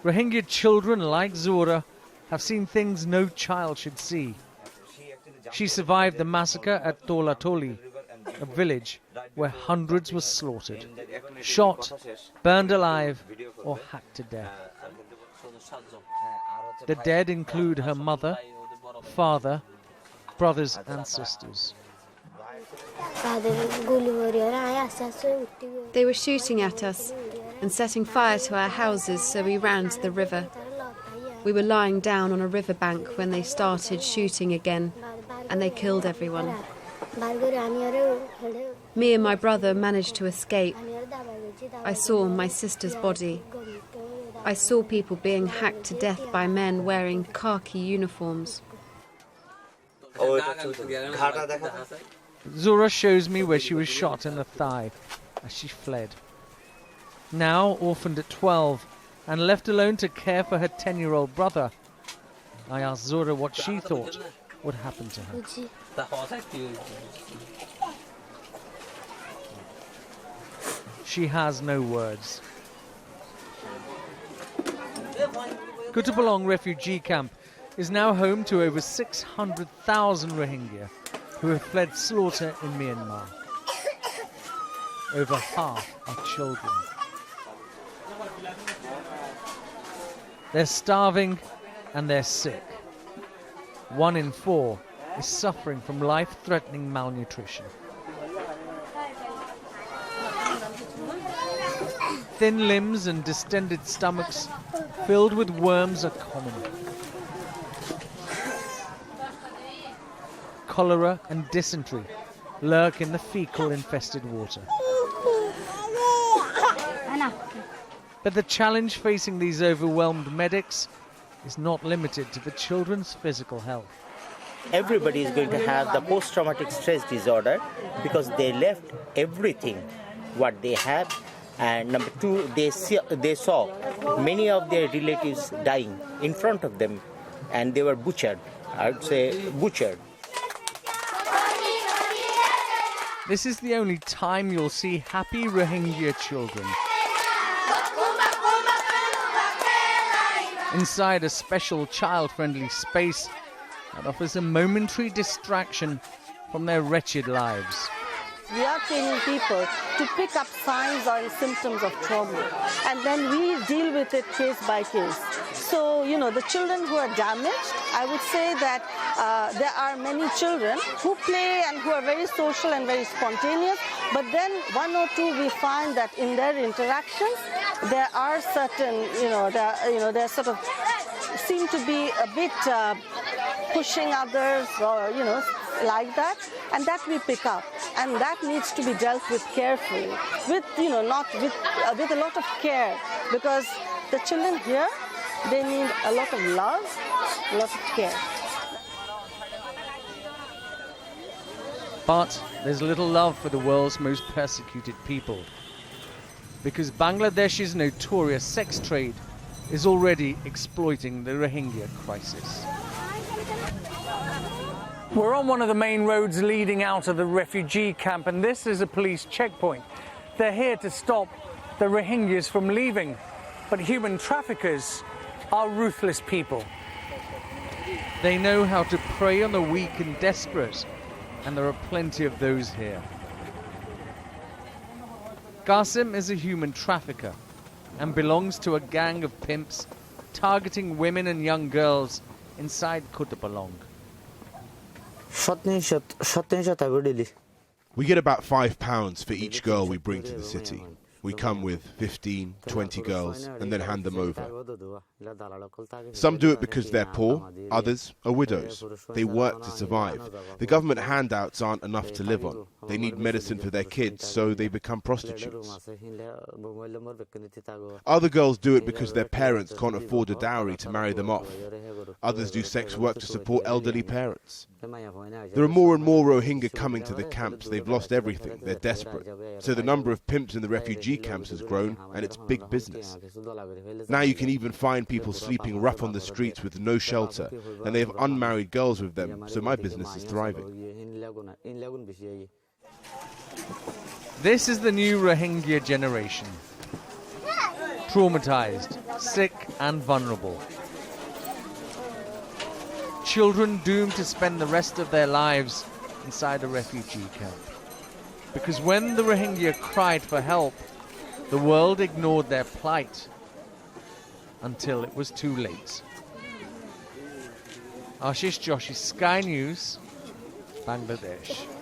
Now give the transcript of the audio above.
Rohingya children like Zoora have seen things no child should see. She survived the massacre at Tolatoli, a village where hundreds were slaughtered, shot, burned alive, or hacked to death. The dead include her mother, father, brothers and sisters. They were shooting at us and setting fire to our houses, so we ran to the river. We were lying down on a riverbank when they started shooting again, and they killed everyone. Me and my brother managed to escape. I saw my sister's body. I saw people being hacked to death by men wearing khaki uniforms. Zoora shows me where she was shot in the thigh as she fled. Now orphaned at 12 and left alone to care for her 10-year-old brother, I asked Zoora what she thought would happen to her. She has no words. Kutapalong refugee camp is now home to over 600,000 Rohingya who have fled slaughter in Myanmar. Over half are children. They're starving and they're sick. 1 in 4 is suffering from life-threatening malnutrition. Thin limbs and distended stomachs filled with worms are common. Cholera and dysentery lurk in the fecal-infested water. But the challenge facing these overwhelmed medics is not limited to the children's physical health. Everybody is going to have the post-traumatic stress disorder because they left everything what they had. And number 2, they saw many of their relatives dying in front of them, and they were butchered. I would say butchered. This is the only time you'll see happy Rohingya children. Inside a special child-friendly space that offers a momentary distraction from their wretched lives. We are training people to pick up signs or symptoms of trauma, and then we deal with it case by case. So, the children who are damaged, I would say that there are many children who play and who are very social and very spontaneous, but then 1 or 2 we find that in their interactions, there are certain, they sort of seem to be a bit pushing others or, like that, and that we pick up, and that needs to be dealt with carefully, with not with a lot of care, because the children here, they need a lot of love, a lot of care. But there's little love for the world's most persecuted people, because Bangladesh's notorious sex trade is already exploiting the Rohingya crisis. We're on one of the main roads leading out of the refugee camp, and this is a police checkpoint. They're here to stop the Rohingyas from leaving, but human traffickers are ruthless people. They know how to prey on the weak and desperate, and there are plenty of those here. Qasim is a human trafficker and belongs to a gang of pimps targeting women and young girls inside Kutapalong. We get about £5 for each girl we bring to the city. We come with 15, 20 girls and then hand them over. Some do it because they're poor, others are widows. They work to survive. The government handouts aren't enough to live on. They need medicine for their kids, so they become prostitutes. Other girls do it because their parents can't afford a dowry to marry them off. Others do sex work to support elderly parents. There are more and more Rohingya coming to the camps. They've lost everything. They're desperate. So the number of pimps in the refugee camps has grown, and it's big business. Now you can even find people sleeping rough on the streets with no shelter, and they have unmarried girls with them, so my business is thriving. This is the new Rohingya generation. Traumatized, sick and vulnerable. Children doomed to spend the rest of their lives inside a refugee camp. Because when the Rohingya cried for help, the world ignored their plight until it was too late. Ashish Joshi, Sky News, Bangladesh.